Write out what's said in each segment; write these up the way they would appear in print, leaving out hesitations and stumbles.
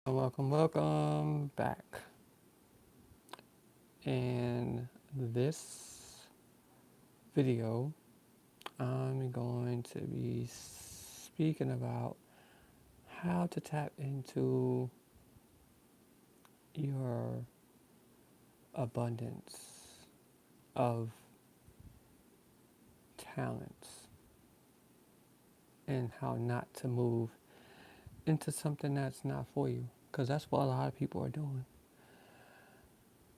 Welcome back. In this video, I'm going to be speaking about how to tap into your abundance of talents and how not to move into something that's not for you. Because that's what a lot of people are doing.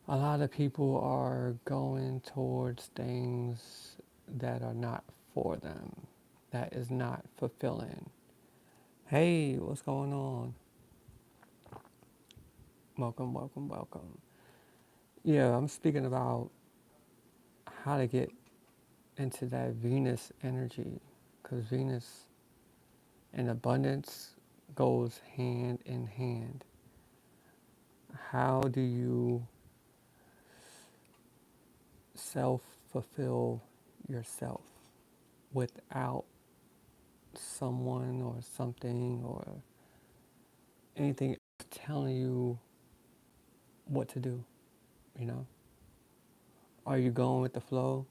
A lot of people are going towards things that are not for them, that is not fulfilling. Hey, what's going on? Welcome. Yeah, I'm speaking about how to get into that Venus energy because Venus and abundance goes hand in hand. How do you self fulfill yourself without someone or something or anything telling you what to do? You know, are you going with the flow?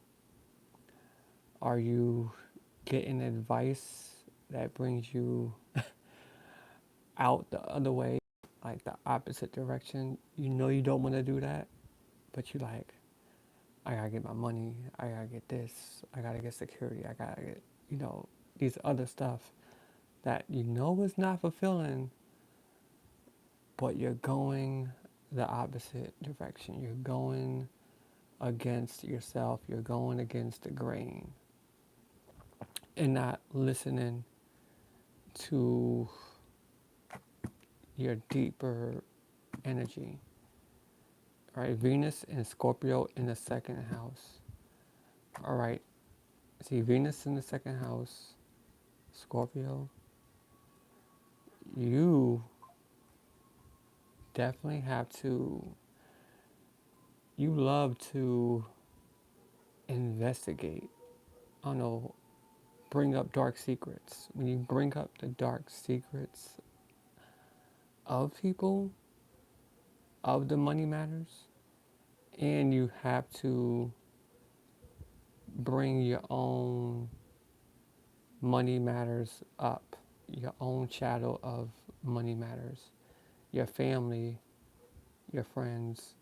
Are you getting advice that brings you out the other way, like the opposite direction? You know you don't want to do that, but you like, I gotta get my money, I gotta get this, I gotta get security, I gotta get, these other stuff that you know is not fulfilling, but you're going the opposite direction. You're going against yourself, you're going against the grain and not listening to your deeper energy. All right, Venus and Scorpio in the second house. All right, see, Venus in the second house, Scorpio, you definitely have to, you love to investigate. I don't know, bring up dark secrets. When you bring up the dark secrets of people, of the money matters, and you have to bring your own money matters up, your own shadow of money matters, your family, your friends,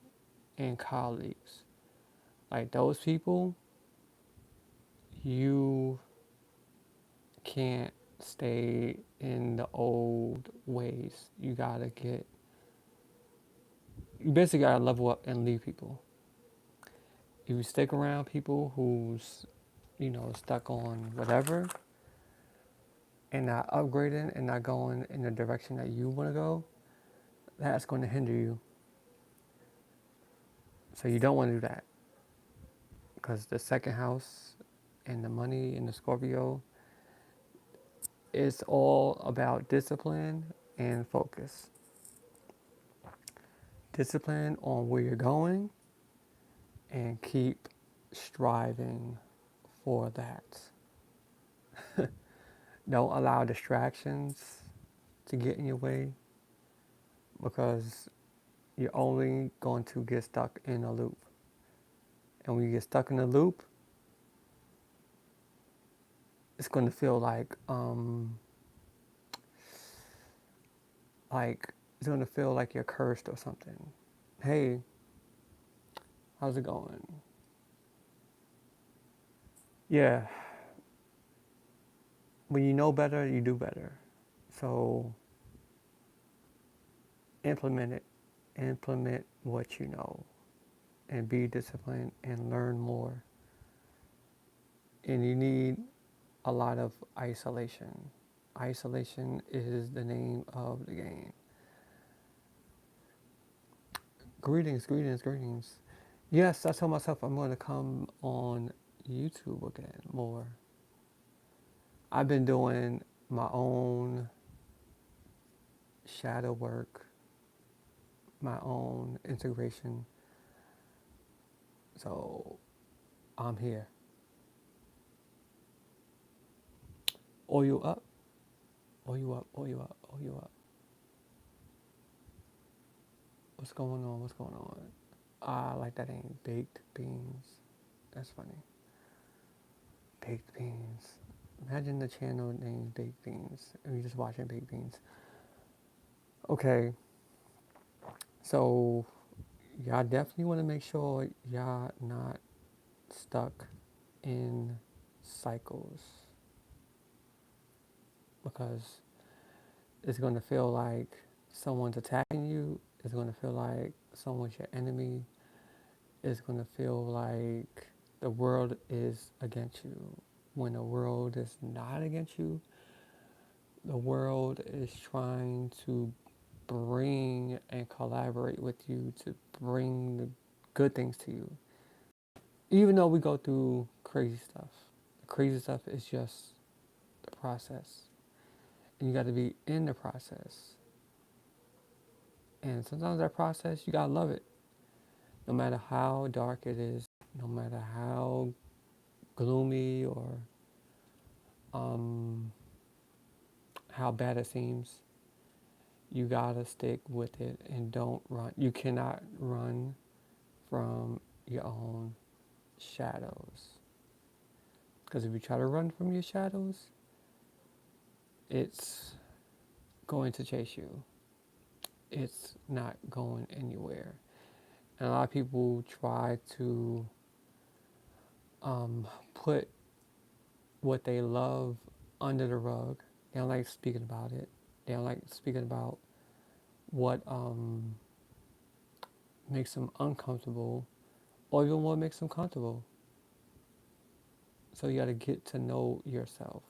and colleagues. Like those people, you can't stay in the old ways. You basically gotta level up and leave people. If you stick around people who's, stuck on whatever and not upgrading and not going in the direction that you wanna go, that's going to hinder you. So you don't want to do that because the second house and the money and the Scorpio is all about discipline and focus. Discipline on where you're going and keep striving for that. Don't allow distractions to get in your way because you're only going to get stuck in a loop. And when you get stuck in a loop, it's going to feel like it's going to feel like you're cursed or something. Hey, how's it going? Yeah, when you know better, you do better. So implement it. Implement what you know and be disciplined and learn more. And you need a lot of isolation. Isolation is the name of the game. Greetings. Yes, I told myself I'm going to come on YouTube again more. I've been doing my own shadow work, my own integration. So I'm here. Oil you up, oil you up. What's going on? What's going on? Like that ain't baked beans. That's funny. Baked beans. Imagine the channel named Baked Beans and you're just watching Baked Beans. Okay, so y'all definitely want to make sure y'all not stuck in cycles because it's going to feel like someone's attacking you. It's going to feel like someone's your enemy. It's going to feel like the world is against you. When the world is not against you, the world is trying to bring and collaborate with you to bring the good things to you. Even though we go through crazy stuff, the crazy stuff is just the process. And you got to be in the process. And sometimes that process, you got to love it. No matter how dark it is, no matter how gloomy or how bad it seems, you got to stick with it and don't run. You cannot run from your own shadows. Because if you try to run from your shadows, it's going to chase you. It's not going anywhere. And a lot of people try to put what they love under the rug. They don't like speaking about it. They don't like speaking about what makes them uncomfortable or even what makes them comfortable. So you got to get to know yourself.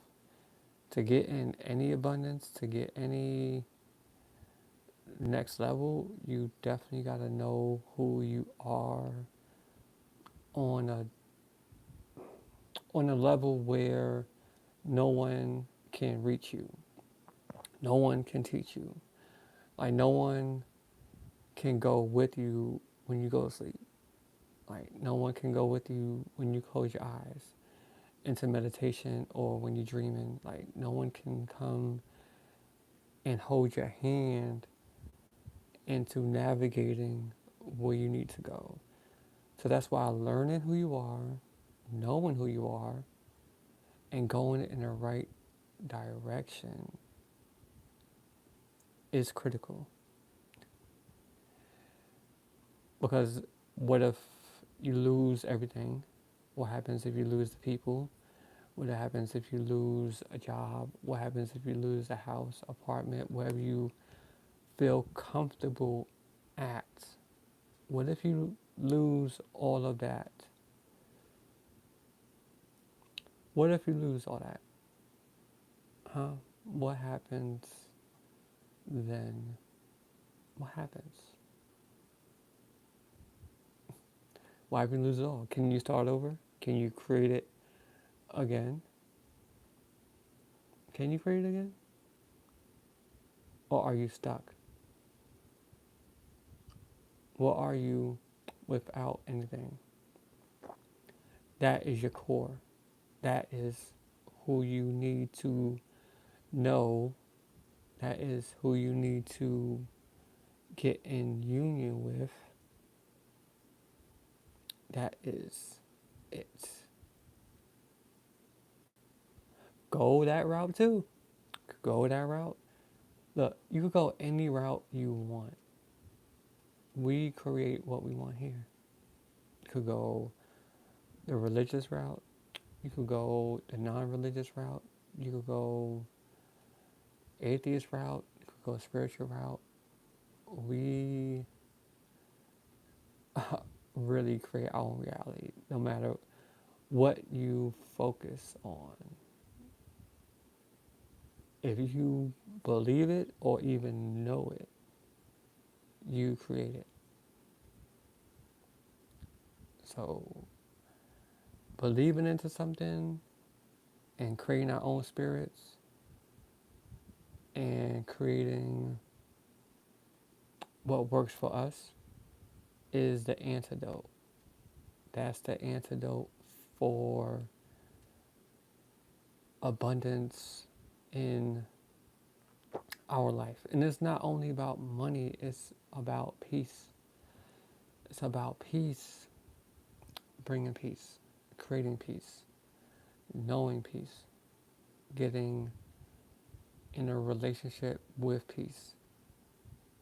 To get in any abundance, to get any next level, you definitely got to know who you are on a level where no one can reach you. No one can teach you. Like no one can go with you when you go to sleep. Like no one can go with you when you close your eyes into meditation or when you're dreaming. Like no one can come and hold your hand into navigating where you need to go. So that's why learning who you are, knowing who you are, and going in the right direction is critical. Because what if you lose everything? What happens if you lose the people? What happens if you lose a job? What happens if you lose a house, apartment, wherever you feel comfortable at? What if you lose all of that? What if you lose all that? Huh? What happens then? What happens? Why if you lose it all? Can you start over? Can you create it again? Can you create it again? Or are you stuck? What are you without anything? That is your core. That is who you need to know. That is who you need to get in union with. That is it. Go that route too. Go that route. Look, you could go any route you want. We create what we want here. You could go the religious route. You could go the non-religious route. You could go atheist route. You could go spiritual route. We really create our own reality, no matter what you focus on. If you believe it or even know it, you create it. So believing into something and creating our own spirits and creating what works for us is the antidote. That's the antidote for abundance in our life. And it's not only about money, it's about peace. It's about peace, bringing peace, creating peace, knowing peace, getting in a relationship with peace.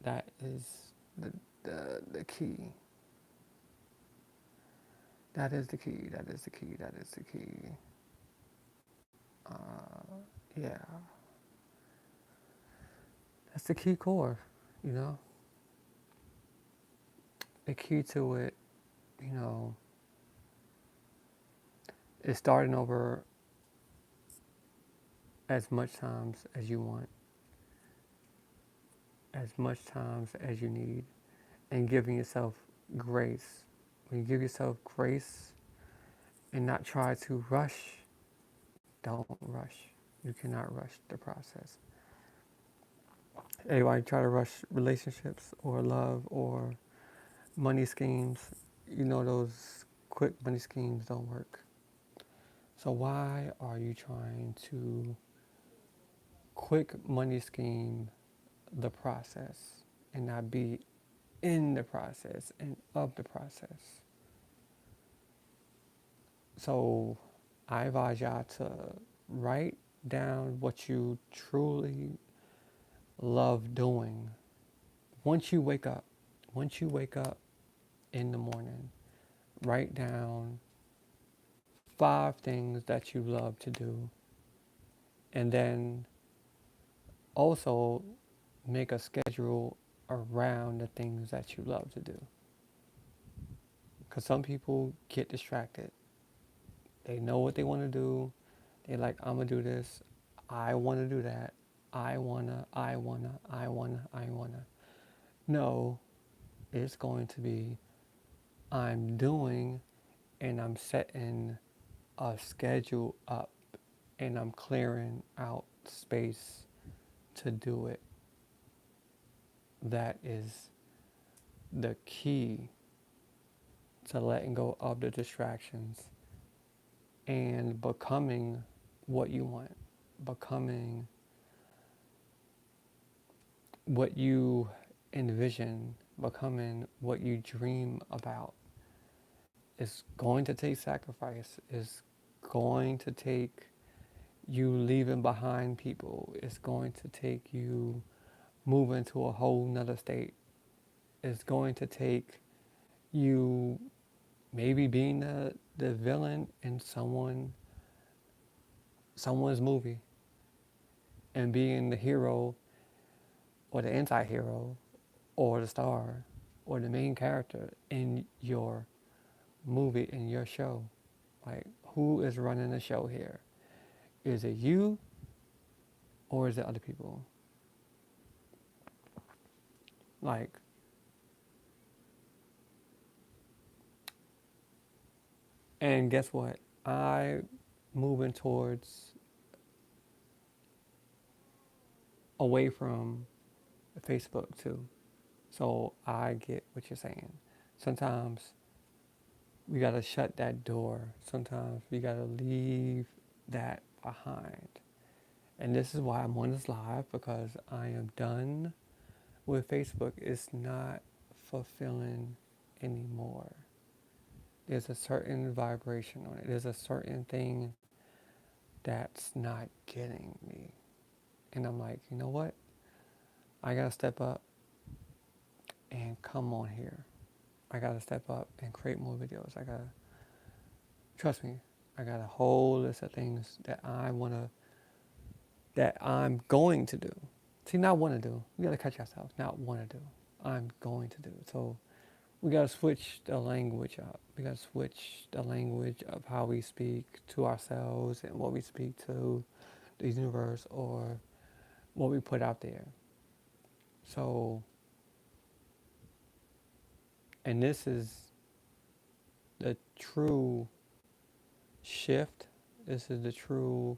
That is the key. That is the key. That is the key. That is the key. Yeah, that's the key core. You know, the key to it. You know, is starting over as much times as you want, as much times as you need, and giving yourself grace. When you give yourself grace and not try to rush, don't rush. You cannot rush the process. Anybody try to rush relationships or love or money schemes, you know those quick money schemes don't work. So why are you trying to quick money scheme the process and not be in the process and of the process? So I advise y'all to write down what you truly love doing. Once you wake up, once you wake up in the morning, write down 5 things that you love to do, and then also make a schedule around the things that you love to do. Because some people get distracted. They know what they want to do. They like, I'm going to do this. I want to do that. I wanna. No, it's going to be, I'm doing, and I'm setting a schedule up, and I'm clearing out space to do it. That is the key to letting go of the distractions and becoming what you want, becoming what you envision, becoming what you dream about. It's going to take sacrifice. It's going to take you leaving behind people. It's going to take you moving to a whole nother state. It's going to take you maybe being the villain in someone's movie and being the hero or the anti-hero or the star or the main character in your movie, in your show. Like, who is running the show here? Is it you or is it other people? Like, and guess what? I moving towards away from Facebook too. So I get what you're saying. Sometimes we gotta shut that door. Sometimes we gotta leave that behind. And this is why I'm on this live, because I am done with Facebook. It's not fulfilling anymore. There's a certain vibration on it. There's a certain thing that's not getting me. And I'm like, you know what? I gotta step up and come on here. I gotta step up and create more videos. I gotta, trust me, I got a whole list of things that I'm going to do. See, not want to do. You gotta catch yourself. Not want to do. I'm going to do. So we gotta switch the language up. We gotta switch the language of how we speak to ourselves and what we speak to the universe or what we put out there. So, and this is the true shift. This is the true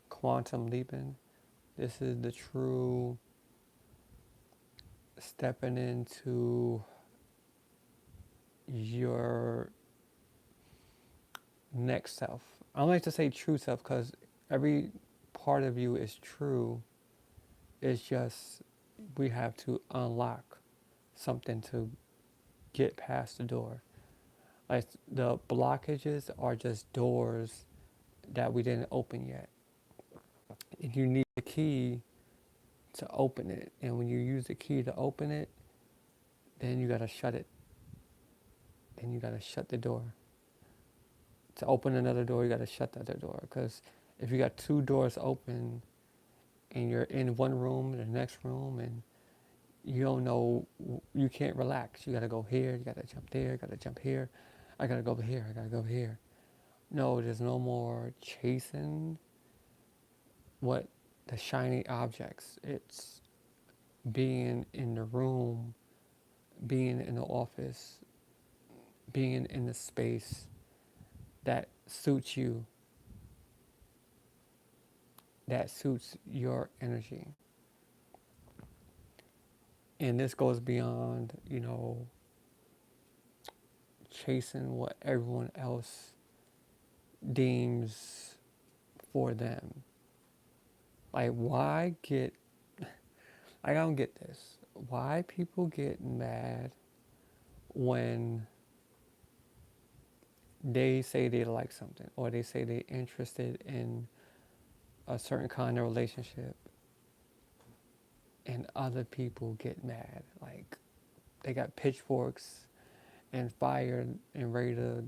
quantum leaping. This is the true stepping into your next self. I don't like to say true self because every part of you is true, It's just we have to unlock something to get past the door. Like the blockages are just doors that we didn't open yet. And you need a key to open it. And when you use the key to open it, then you gotta shut it. Then you gotta shut the door. To open another door, you gotta shut the other door. Because if you got two doors open and you're in one room, the next room, and you don't know, you can't relax. You gotta go here, you gotta jump there, you gotta jump here. I gotta go over here, I gotta go over here. No, there's no more chasing what the shiny objects. It's being in the room, being in the office, being in the space that suits you, that suits your energy. And this goes beyond, chasing what everyone else deems for them. Like, why get, I don't get this. Why people get mad when they say they like something or they say they're interested in a certain kind of relationship and other people get mad. Like, they got pitchforks and fire and ready to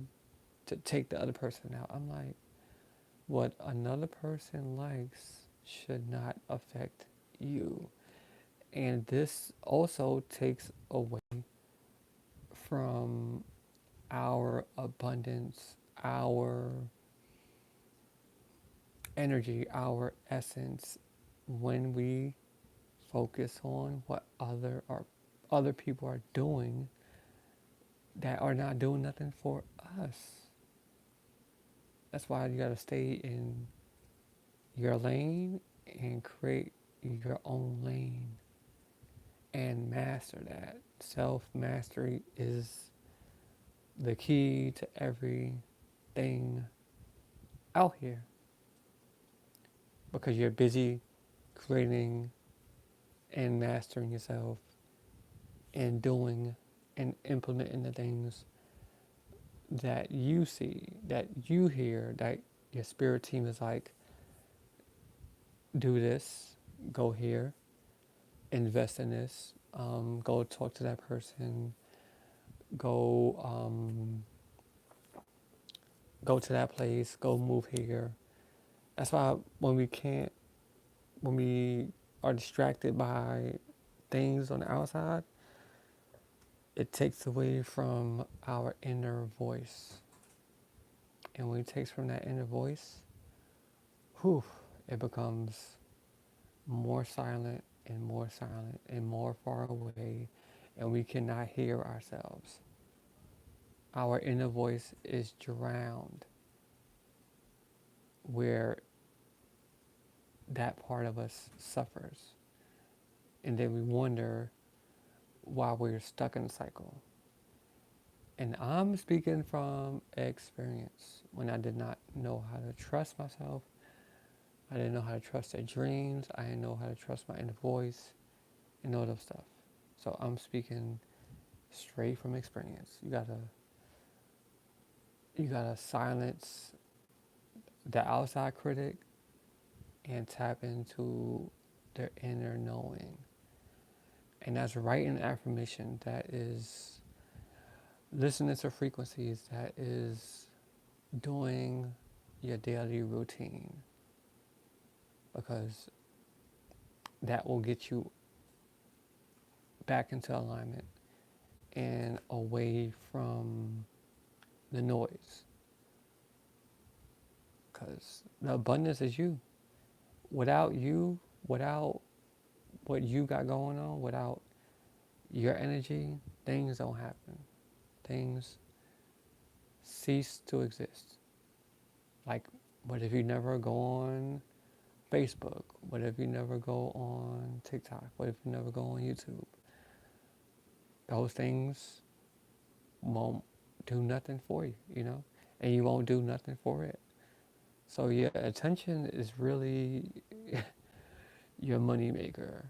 take the other person out. I'm like, what another person likes should not affect you. And this also takes away from our abundance, our energy, our essence when we focus on what other people are doing that are not doing nothing for us. That's why you got to stay in your lane and create your own lane and master that. Self mastery is the key to everything out here because you're busy creating and mastering yourself and doing and implementing the things that you see, that you hear, that your spirit team is like, do this, go here, invest in this, go talk to that person, go go to that place, go move here. That's why when we are distracted by things on the outside, it takes away from our inner voice. And when it takes from that inner voice, whew, it becomes more silent and more far away, and we cannot hear ourselves. Our inner voice is drowned where that part of us suffers. And then we wonder why we're stuck in a cycle. And I'm speaking from experience when I did not know how to trust myself. I didn't know how to trust their dreams. I didn't know how to trust my inner voice and all that stuff. So I'm speaking straight from experience. You gotta silence the outside critic and tap into their inner knowing. And that's writing affirmation. That is listening to frequencies. That is doing your daily routine. Because that will get you back into alignment and away from the noise. Because the abundance is you. Without you, without what you got going on, without your energy, things don't happen. Things cease to exist. Like, what if you never go on Facebook? What if you never go on TikTok? What if you never go on YouTube? Those things won't do nothing for you, and you won't do nothing for it. So your attention is really your money maker,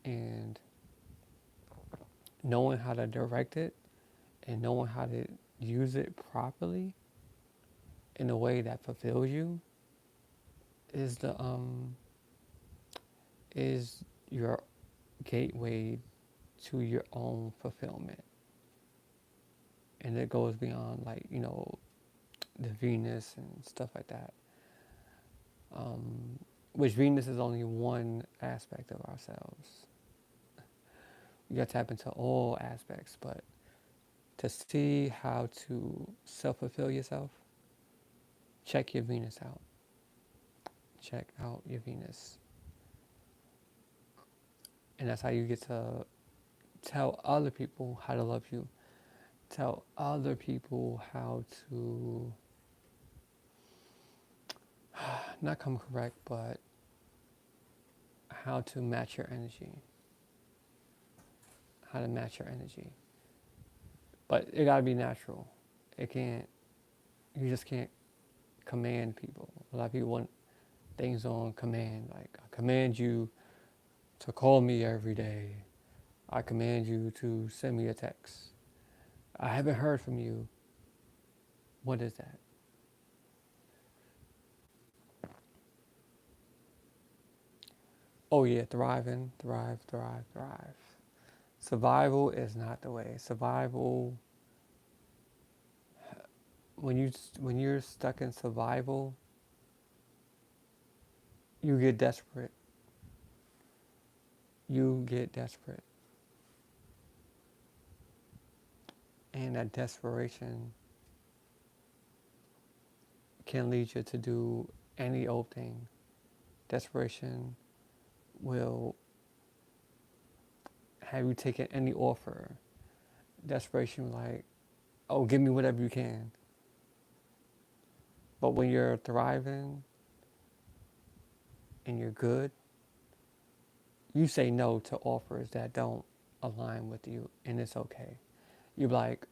and knowing how to direct it and knowing how to use it properly in a way that fulfills you is the is your gateway to your own fulfillment. And it goes beyond, like, the Venus and stuff like that. Which Venus is only one aspect of ourselves. You got to tap into all aspects, but to see how to self fulfill yourself, check your Venus out. Check out your Venus. And that's how you get to tell other people how to love you. Tell other people how to not come correct, but how to match your energy. How to match your energy. But it gotta be natural. It can't, you just can't command people. A lot of people want things on command. Like, I command you to call me every day. I command you to send me a text. I haven't heard from you. What is that? Oh yeah, thriving, thrive, thrive, thrive. Survival is not the way. Survival, when you're stuck in survival, you get desperate. You get desperate. And that desperation can lead you to do any old thing. Desperation will have you taking any offer. Desperation, like, oh, give me whatever you can. But when you're thriving and you're good, you say no to offers that don't align with you, and it's okay. You're like,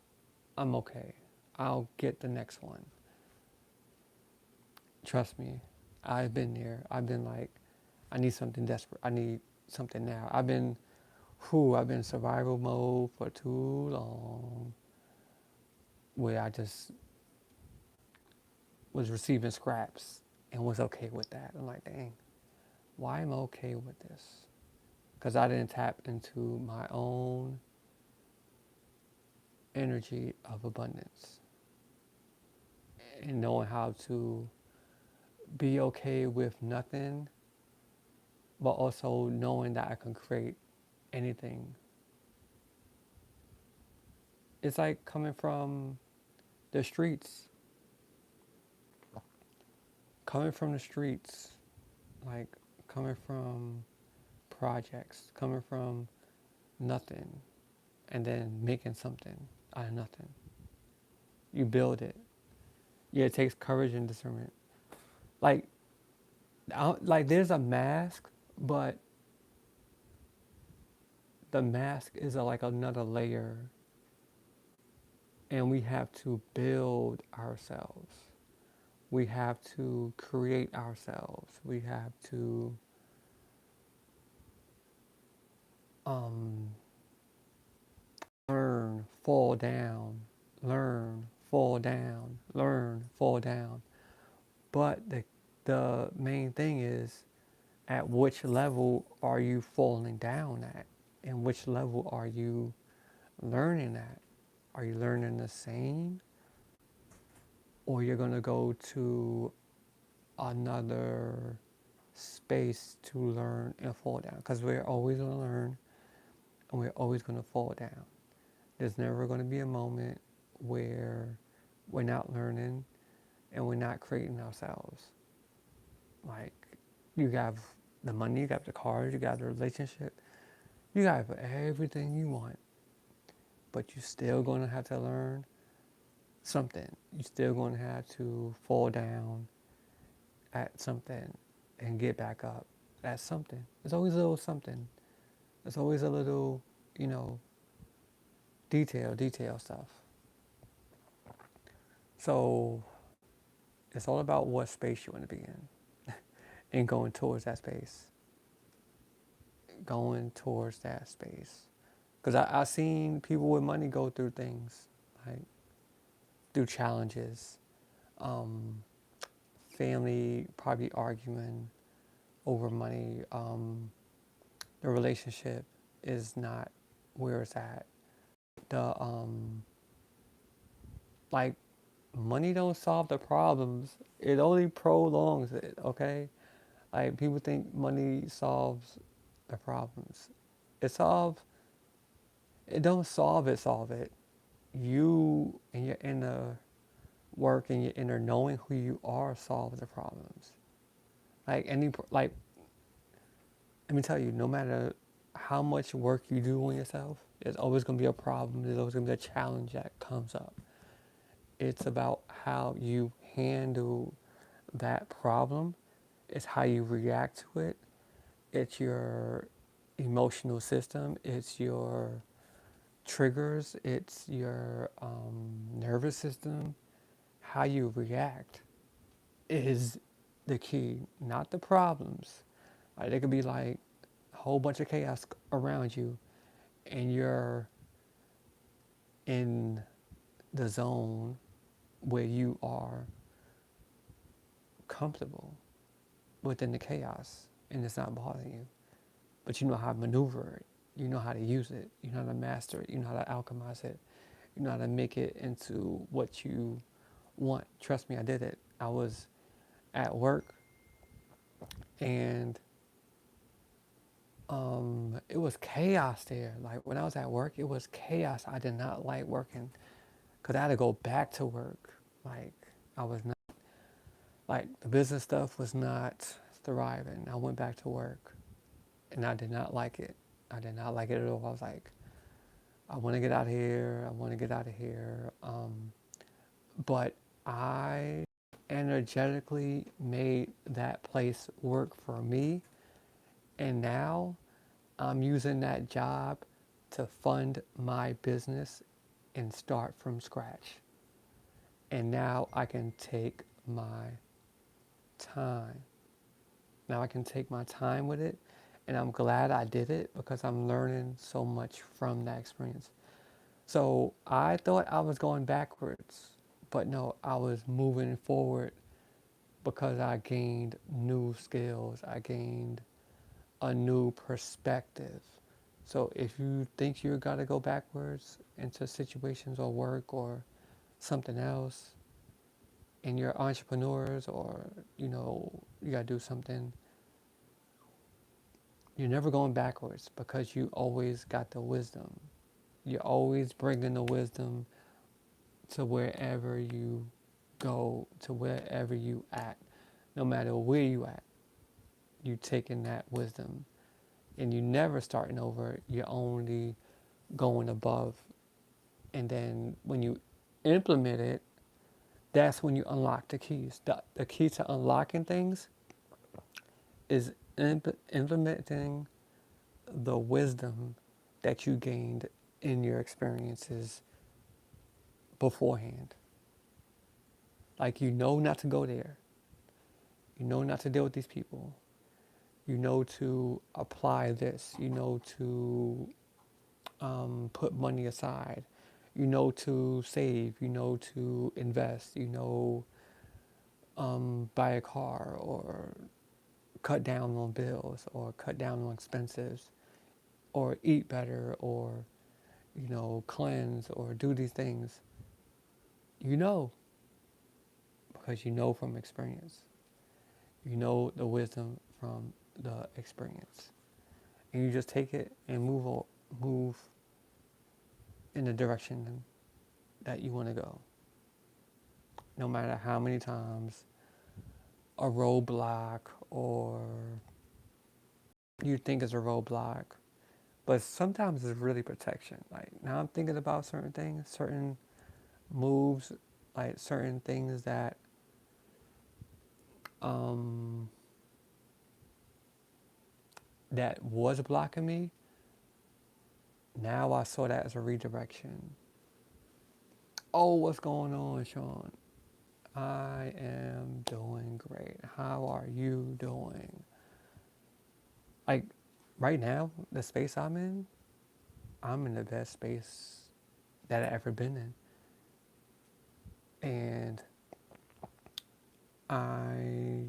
I'm okay. I'll get the next one. Trust me, I've been there. I've been like, I need something desperate. I need something now. I've been survival mode for too long, where I just was receiving scraps and was okay with that. I'm like, dang, why am I okay with this? Because I didn't tap into my own energy of abundance and knowing how to be okay with nothing, but also knowing that I can create anything. It's like coming from the streets, coming from the streets, like coming from projects, coming from nothing, and then making something out of nothing. You build it. Yeah, it takes courage and discernment. Like, like there's a mask, but the mask is like another layer, and we have to build ourselves. We have to create ourselves. We have to um, learn, fall down, learn, fall down, learn, fall down. But the main thing is, at which level are you falling down at? And which level are you learning at? Are you learning the same? Or you're going to go to another space to learn and fall down? Because we're always going to learn and we're always going to fall down. There's never going to be a moment where we're not learning and we're not creating ourselves. Like, you have the money, you got the cars, you got the relationship, you got everything you want, but you're still going to have to learn something. You're still going to have to fall down at something and get back up at something. There's always a little something. There's always a little, you know, detail stuff. So it's all about what space you want to be in and going towards that space. going towards that space. Because I've seen people with money go through things, like through challenges, um, family probably arguing over money, the relationship is not where it's at. The like money don't solve the problems. It only prolongs it, okay? Like people think money solves the problems. It solves it don't solve it. You and your inner work and your inner knowing who you are solve the problems. Like let me tell you, no matter how much work you do on yourself, there's always gonna be a problem, there's always gonna be a challenge that comes up. It's about how you handle that problem. It's how you react to it. It's your emotional system. It's your triggers. It's your nervous system. How you react is the key, not the problems. Like, there could be like a whole bunch of chaos around you, and you're in the zone where you are comfortable within the chaos and it's not bothering you. But you know how to maneuver it. You know how to use it. You know how to master it. You know how to alchemize it. You know how to make it into what you want. Trust me, I did it. I was at work and it was chaos there. Like when I was at work, it was chaos. I did not like working because I had to go back to work. Like I was not, like the business stuff was not thriving. I went back to work and I did not like it. I did not like it at all. I was like, I want to get out of here. I want to get out of here. But I energetically made that place work for me. And now I'm using that job to fund my business and start from scratch. And now I can take my time. Now I can take my time with it. And I'm glad I did it because I'm learning so much from that experience. So I thought I was going backwards, but no, I was moving forward because I gained new skills. I gained a new perspective. So if you think you're gonna go backwards into situations or work or something else, and you're entrepreneurs or you gotta do something, you're never going backwards because you always got the wisdom. You're always bringing the wisdom to wherever you go, to wherever you at. No matter where you at, you taking that wisdom. And you never starting over, you're only going above. And then when you implement it, that's when you unlock the keys. The key to unlocking things is implementing the wisdom that you gained in your experiences beforehand. Like you know not to go there. You know not to deal with these people. You know to apply this. You know to put money aside. You know to save. You know to invest. You know, buy a car or cut down on bills or cut down on expenses or eat better or, cleanse or do these things. You know because you know from experience. You know the wisdom from the experience. And you just take it and move in the direction that you want to go. No matter how many times a roadblock or you think is a roadblock, but sometimes it's really protection. Like now I'm thinking about certain things, certain moves, like certain things that um, that was blocking me. Now I saw that as a redirection. Oh, what's going on, Sean? I am doing great. How are you doing? Like right now, the space I'm in the best space that I've ever been in. And I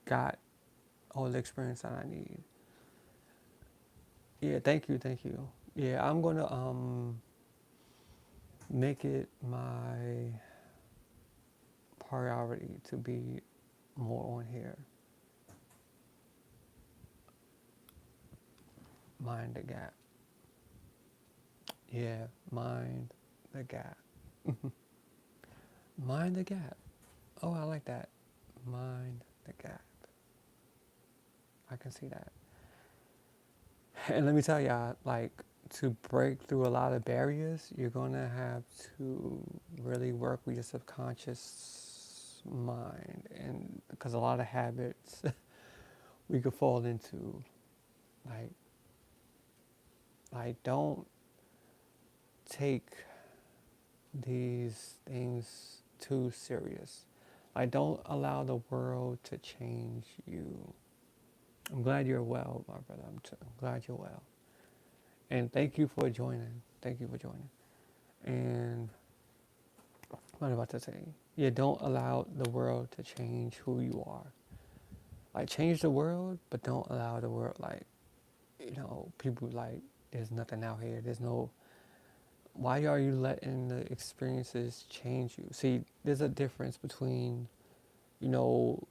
got all the experience that I need. Yeah, thank you. Yeah, I'm gonna make it my priority to be more on here. Mind the gap. Yeah, mind the gap. Mind the gap. Oh, I like that. Mind the gap. I can see that. And let me tell y'all, like, to break through a lot of barriers, you're gonna have to really work with your subconscious mind, and because a lot of habits we could fall into, like, don't take these things too serious. Like, don't allow the world to change you. I'm glad you're well, my brother. I'm glad you're well. And thank you for joining. Thank you for joining. And what am I about to say? Yeah, don't allow the world to change who you are. Like, change the world, but don't allow the world, like, people like, there's nothing out here. There's no, why are you letting the experiences change you? See, there's a difference between, you know,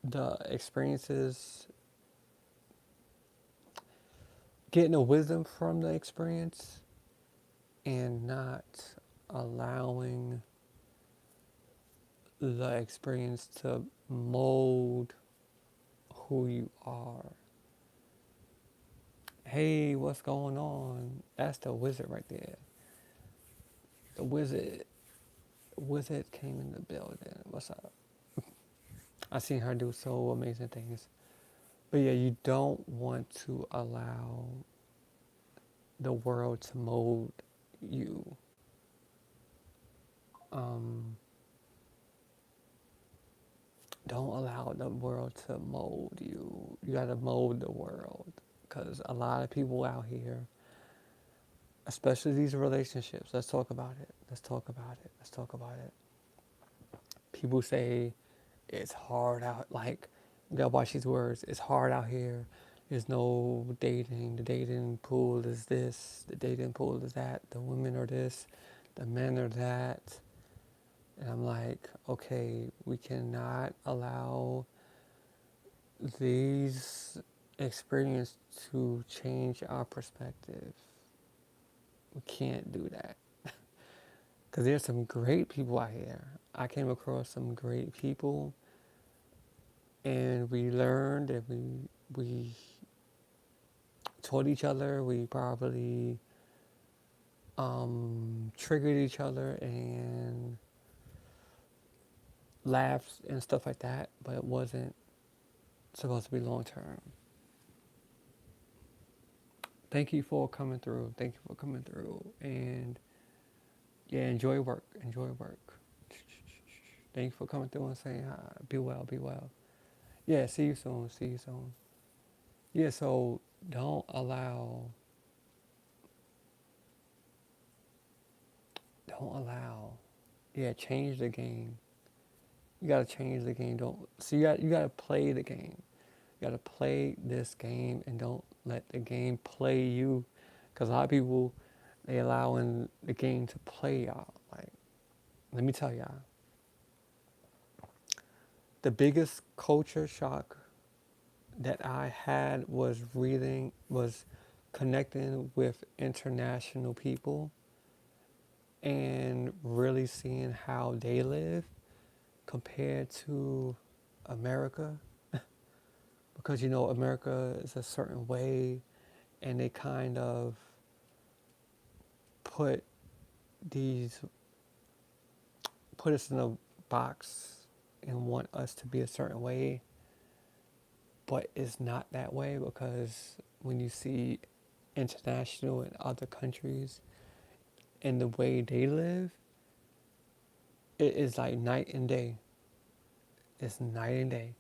the experiences, getting the wisdom from the experience and not allowing the experience to mold who you are. Hey, what's going on? That's the wizard right there. The wizard came in the building. What's up? I seen her do so amazing things. But yeah, you don't want to allow the world to mold you. Um, don't allow the world to mold you. You got to mold the world. Because a lot of people out here, especially these relationships, let's talk about it. Let's talk about it. Let's talk about it. People say it's hard out. Like, you gotta watch these words. It's hard out here. There's no dating. The dating pool is this. The dating pool is that. The women are this. The men are that. And I'm like, okay, we cannot allow these experiences to change our perspective. We can't do that. Because there's some great people out here. I came across some great people, and we learned, and we taught each other. We probably triggered each other and laughed and stuff like that, but it wasn't supposed to be long term. Thank you for coming through. Thank you for coming through. And yeah, enjoy work. Enjoy work. Thank you for coming through and saying hi. Be well. Be well. Yeah, see you soon. See you soon. Yeah, so don't allow, don't allow, yeah, change the game. You gotta change the game. Don't, so you gotta play the game. You gotta play this game and don't let the game play you. Cause a lot of people, they allowing the game to play y'all. Like, let me tell y'all, the biggest culture shock that I had was connecting with international people and really seeing how they live compared to America. Because, America is a certain way, and they kind of put these, put us in a box and want us to be a certain way, but it's not that way. Because when you see international in other countries and the way they live, it is like night and day. It's night and day.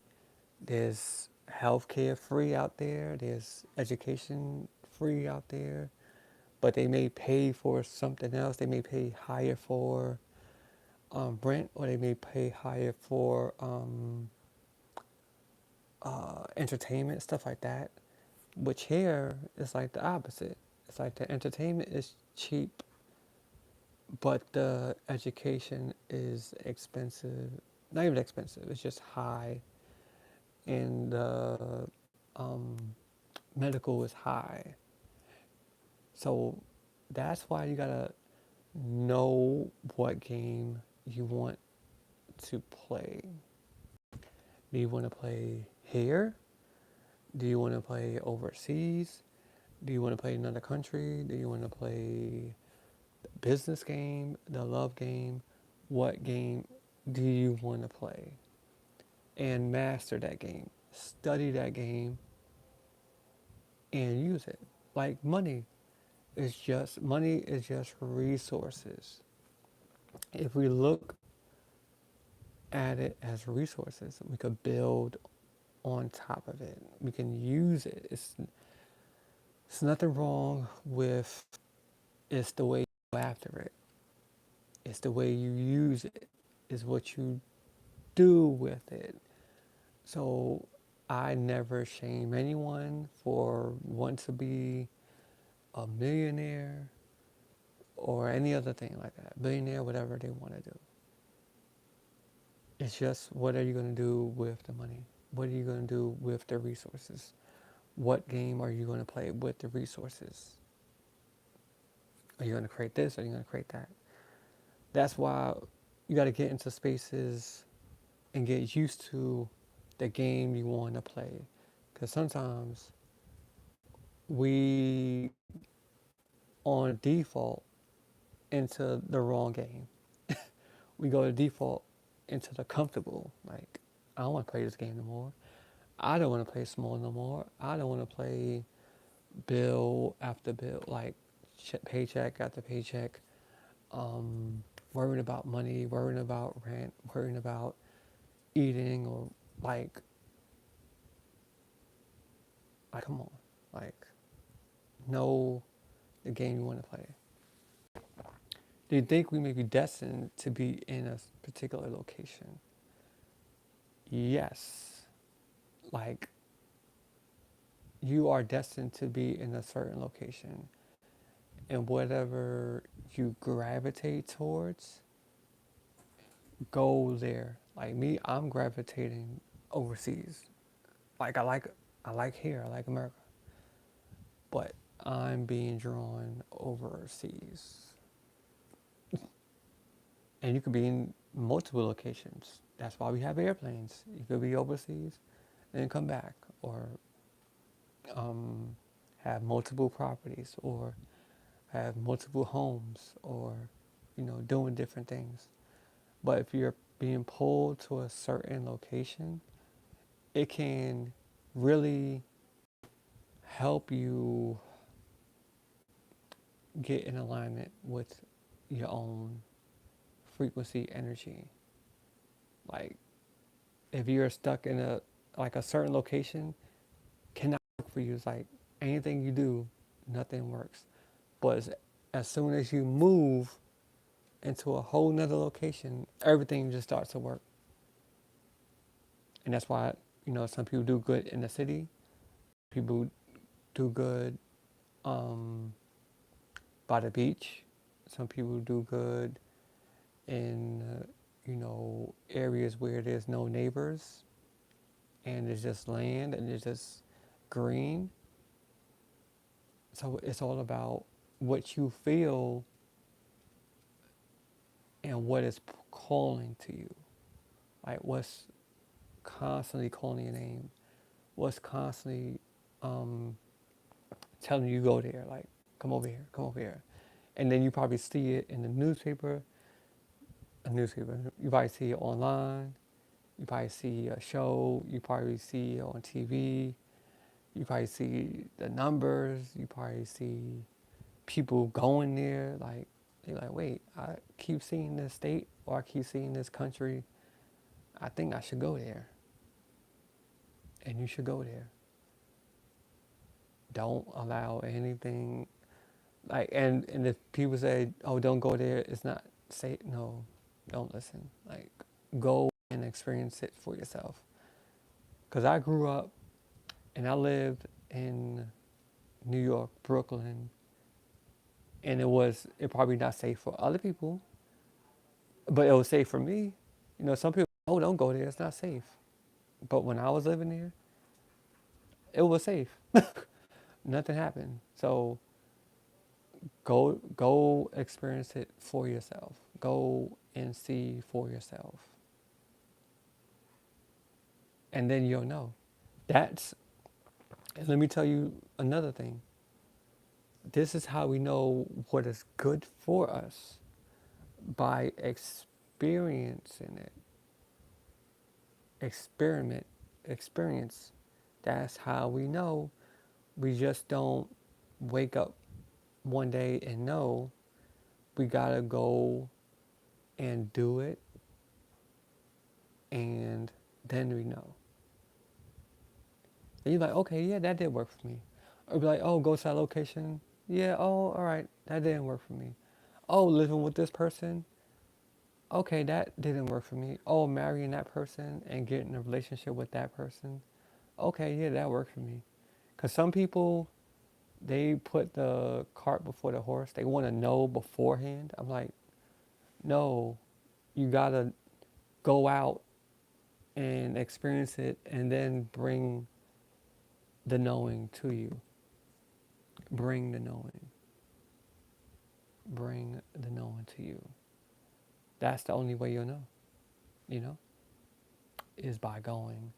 There's healthcare free out there. There's education free out there. But they may pay for something else. They may pay higher for rent, or they may pay higher for entertainment, stuff like that. Which here is like the opposite. It's like the entertainment is cheap, but the education is expensive. Not even expensive, it's just high. And the um, medical is high. So that's why you gotta know what game you want to play. Do you want to play here? Do you want to play overseas? Do you want to play another country? Do you want to play the business game, the love game? What game do you want to play? And master that game. Study that game and use it. Like money is just resources. If we look at it as resources, we could build on top of it. We can use it. It's nothing wrong with, it's the way you go after it. It's the way you use it. It's what you do with it. So I never shame anyone for wanting to be a millionaire or any other thing like that. Billionaire, whatever they want to do. It's just, what are you going to do with the money? What are you going to do with the resources? What game are you going to play with the resources? Are you going to create this? Are you going to create that? That's why you got to get into spaces and get used to the game you want to play. Because sometimes we, on default, into the wrong game. We go to default into the comfortable. Like, I don't want to play this game no more. I don't want to play small no more. I don't want to play bill after bill, like paycheck after paycheck, worrying about money, worrying about rent, worrying about eating, or like come on, like, know the game you want to play. Do you think we may be destined to be in a particular location? Yes. Like, you are destined to be in a certain location, and whatever you gravitate towards, go there. Like me, I'm gravitating overseas. Like I like here, I like America, but I'm being drawn overseas. And you could be in multiple locations. That's why we have airplanes. You could be overseas and then come back, or um, have multiple properties, or have multiple homes, or doing different things. But if you're being pulled to a certain location, it can really help you get in alignment with your own frequency energy. Like, if you're stuck in a certain location, cannot work for you. It's like anything you do, nothing works. But as soon as you move into a whole nother location, everything just starts to work. And that's why, some people do good in the city. People do good um, by the beach. Some people do good in, areas where there's no neighbors and it's just land and it's just green. So it's all about what you feel and what is calling to you. Like, what's constantly calling your name? What's constantly um, telling you go there? Like, come over here, come over here. And then you probably see it in the newspaper. You probably see it online. You probably see a show. You probably see it on TV. You probably see the numbers. You probably see people going there. Like, you're like, wait, I keep seeing this state, or I keep seeing this country. I think I should go there. and you should go there. Don't allow anything like and if people say, "Oh, don't go there," it's not safe. No, don't listen. Like, go and experience it for yourself. Cause I grew up and I lived in New York, Brooklyn, and it probably not safe for other people, but it was safe for me. You know, some people, oh, don't go there, it's not safe. But when I was living there, it was safe. Nothing happened. So go experience it for yourself. Go and see for yourself. And then you'll know. That's and let me tell you another thing. This is how we know what is good for us by experiencing it. Experiment, experience. That's how we know. We just don't wake up one day and know. We gotta go and do it, and then we know. And you're like, okay, yeah, that did work for me. Or be like, oh, go to that location. Yeah, oh, all right, that didn't work for me. Oh, living with this person. Okay, that didn't work for me. Oh, marrying that person and getting a relationship with that person. Okay, yeah, that worked for me. Because some people, they put the cart before the horse. They want to know beforehand. I'm like, no, you got to go out and experience it and then bring the knowing to you. Bring the knowing. Bring the knowing to you. That's the only way you'll know, you know, is by going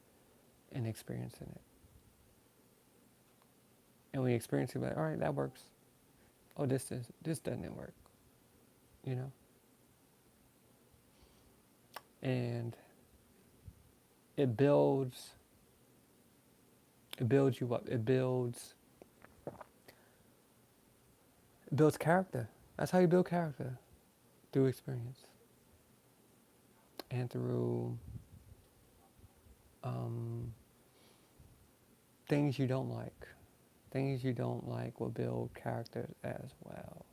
and experiencing it. And when you experience it, you're like, all right, that works. Oh, this doesn't work, you know. And it builds you up. It builds character. That's how you build character, through experience and through um, things you don't like. Things you don't like will build character as well.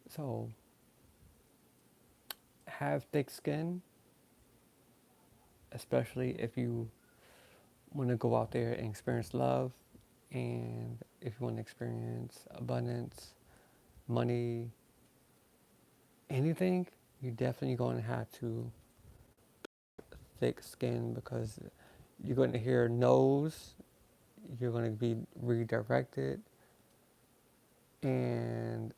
So have thick skin, especially if you want to go out there and experience love, and if you want to experience abundance, money, anything, you're definitely going to have to thick skin, because you're going to hear no's, you're going to be redirected, and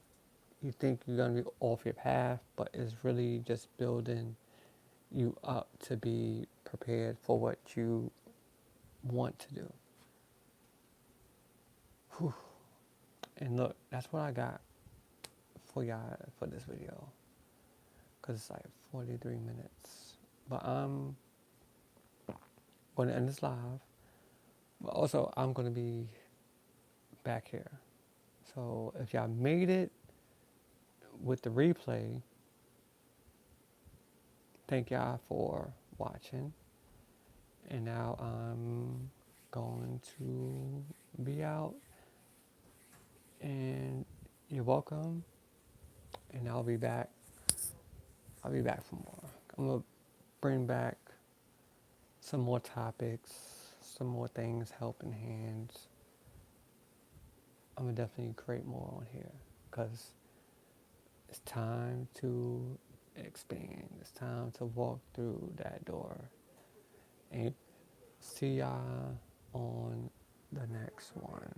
you think you're going to be off your path, but it's really just building you up to be prepared for what you want to do. Whew. And look, that's what I got for y'all for this video, because it's like 43 minutes. But I'm going to end this live. But also, I'm going to be back here. So if y'all made it with the replay, thank y'all for watching. And now I'm going to be out. And you're welcome. And I'll be back. I'll be back for more. I'm going to bring back some more topics, some more things, helping hands. I'm going to definitely create more on here, because it's time to expand. It's time to walk through that door. And see y'all on the next one.